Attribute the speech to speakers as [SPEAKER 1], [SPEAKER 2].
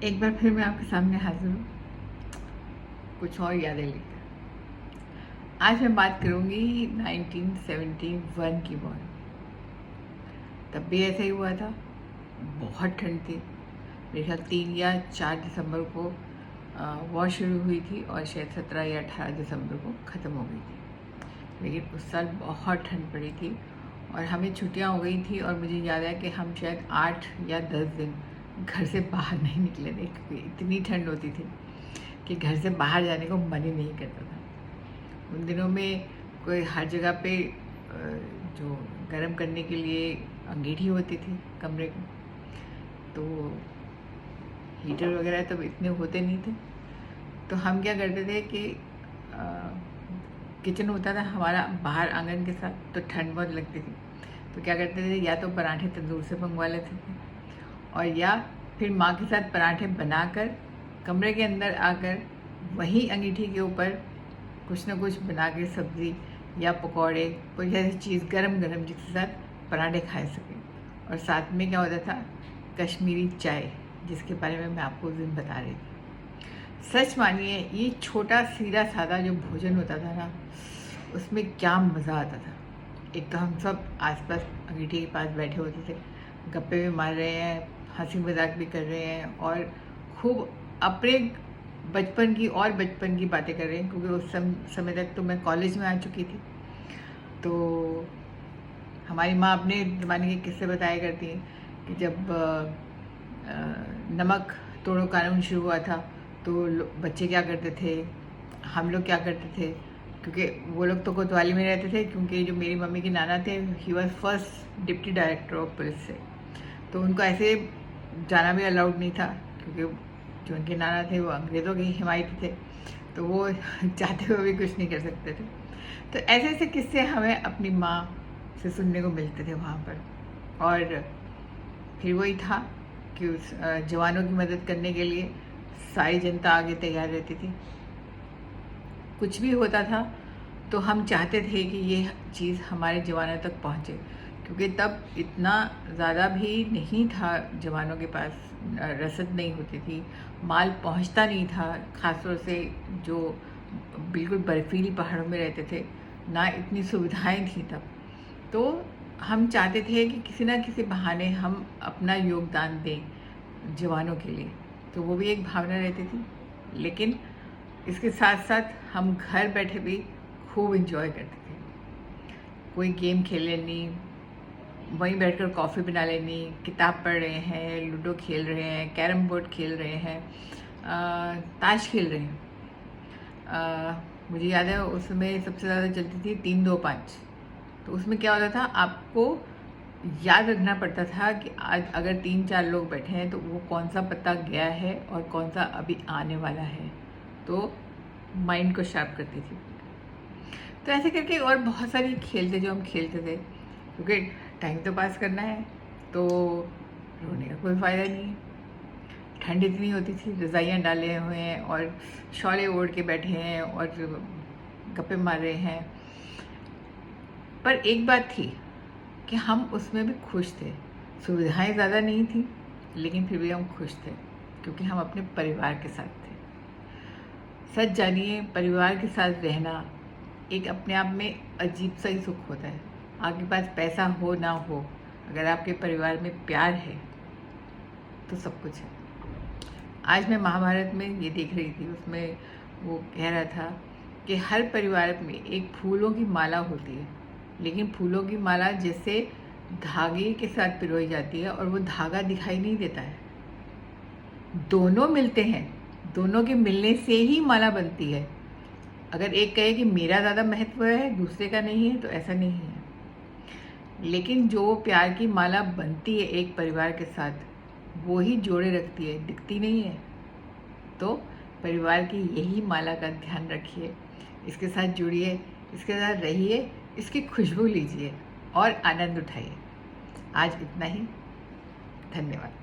[SPEAKER 1] एक बार फिर मैं आपके सामने हाजिर हूँ कुछ और यादें लेकर। आज मैं बात करूँगी 1971 की वॉर। तब भी ऐसा ही हुआ था, बहुत ठंड थी। मेरे ख्याल 3 या 4 दिसंबर को वॉर शुरू हुई थी और शायद 17 या 18 दिसंबर को ख़त्म हो गई थी। लेकिन उस साल बहुत ठंड पड़ी थी और हमें छुट्टियां हो गई थी और मुझे याद है कि हम शायद 8 या 10 दिन घर से बाहर नहीं निकले थे क्योंकि इतनी ठंड होती थी कि घर से बाहर जाने को मन ही नहीं करता था। उन दिनों में कोई हर जगह पे जो गर्म करने के लिए अंगीठी होती थी कमरे की, तो हीटर वगैरह तो इतने होते नहीं थे। तो हम क्या करते थे कि किचन होता था हमारा बाहर आंगन के साथ, तो ठंड बहुत लगती थी। तो क्या करते थे, या तो पराठे तंदूर से मंगवा लेते थे और या फिर माँ के साथ पराठे बनाकर कमरे के अंदर आकर वही अंगीठी के ऊपर कुछ ना कुछ बना के सब्ज़ी या पकौड़े कोई ऐसी चीज़ गरम गरम जिसके साथ पराठे खा सकें। और साथ में क्या होता था, कश्मीरी चाय, जिसके बारे में मैं आपको उस दिन बता रही थी। सच मानिए, ये छोटा सीधा सादा जो भोजन होता था ना, उसमें क्या मज़ा आता था। एक तो हम सब आसपास अंगीठी के पास बैठे होते थे, गप्पे भी मार रहे हैं, हंसी मजाक भी कर रहे हैं और खूब अपने बचपन की बातें कर रहे हैं, क्योंकि उस समय तक तो मैं कॉलेज में आ चुकी थी। तो हमारी माँ अपने ज़माने के किस्से बताया करती हैं कि जब नमक तोड़ो कानून शुरू हुआ था तो बच्चे क्या करते थे, हम लोग क्या करते थे, क्योंकि वो लोग तो कोतवाली में रहते थे, क्योंकि जो मेरी मम्मी के नाना थे he was first deputy director of police से, तो उनको ऐसे जाना भी अलाउड नहीं था, क्योंकि जो उनके नाना थे वो अंग्रेज़ों के हिमायती थे, तो वो चाहते हुए भी कुछ नहीं कर सकते थे। तो ऐसे ऐसे किस्से हमें अपनी माँ से सुनने को मिलते थे वहाँ पर। और फिर वही था कि उस जवानों की मदद करने के लिए सारी जनता आगे तैयार रहती थी। कुछ भी होता था तो हम चाहते थे कि ये चीज़ हमारे जवानों तक पहुँचे, क्योंकि तब इतना ज़्यादा भी नहीं था, जवानों के पास रसद नहीं होती थी, माल पहुँचता नहीं था, ख़ासतौर से जो बिल्कुल बर्फीली पहाड़ों में रहते थे, ना इतनी सुविधाएं थी तब। तो हम चाहते थे कि किसी ना किसी बहाने हम अपना योगदान दें जवानों के लिए, तो वो भी एक भावना रहती थी। लेकिन इसके साथ साथ हम घर बैठे भी खूब इन्जॉय करते थे। कोई गेम खेल लेनी, वहीं बैठकर कॉफ़ी बना लेनी, किताब पढ़ रहे हैं, लूडो खेल रहे हैं, कैरम बोर्ड खेल रहे हैं, ताश खेल रहे हैं। मुझे याद है उस समय सबसे ज़्यादा चलती थी 3-2-5। तो उसमें क्या होता था, आपको याद रखना पड़ता था कि आज अगर 3-4 लोग बैठे हैं तो वो कौन सा पत्ता गया है और कौन सा अभी आने वाला है, तो माइंड को शार्प करती थी। तो ऐसे करके और बहुत सारी खेल थे जो हम खेलते थे, क्योंकि टाइम तो पास करना है, तो रोने का कोई फ़ायदा नहीं है। ठंड इतनी होती थी, रज़ाइयाँ डाले हुए हैं और शॉले ओढ़ के बैठे हैं और गप्पे मार रहे हैं। पर एक बात थी कि हम उसमें भी खुश थे। सुविधाएं ज़्यादा नहीं थी, लेकिन फिर भी हम खुश थे, क्योंकि हम अपने परिवार के साथ थे। सच जानिए, परिवार के साथ रहना एक अपने आप में अजीब सा ही सुख होता है। आपके पास पैसा हो ना हो, अगर आपके परिवार में प्यार है तो सब कुछ है। आज मैं महाभारत में ये देख रही थी, उसमें वो कह रहा था कि हर परिवार में एक फूलों की माला होती है, लेकिन फूलों की माला जैसे धागे के साथ पिरोई जाती है और वो धागा दिखाई नहीं देता है। दोनों मिलते हैं, दोनों के मिलने से ही माला बनती है। अगर एक कहे कि मेरा ज़्यादा महत्व है, दूसरे का नहीं है, तो ऐसा नहीं है। लेकिन जो प्यार की माला बनती है एक परिवार के साथ, वो ही जोड़े रखती है, दिखती नहीं है। तो परिवार की यही माला का ध्यान रखिए, इसके साथ जुड़िए, इसके साथ रहिए, इसकी खुशबू लीजिए और आनंद उठाइए। आज इतना ही। धन्यवाद।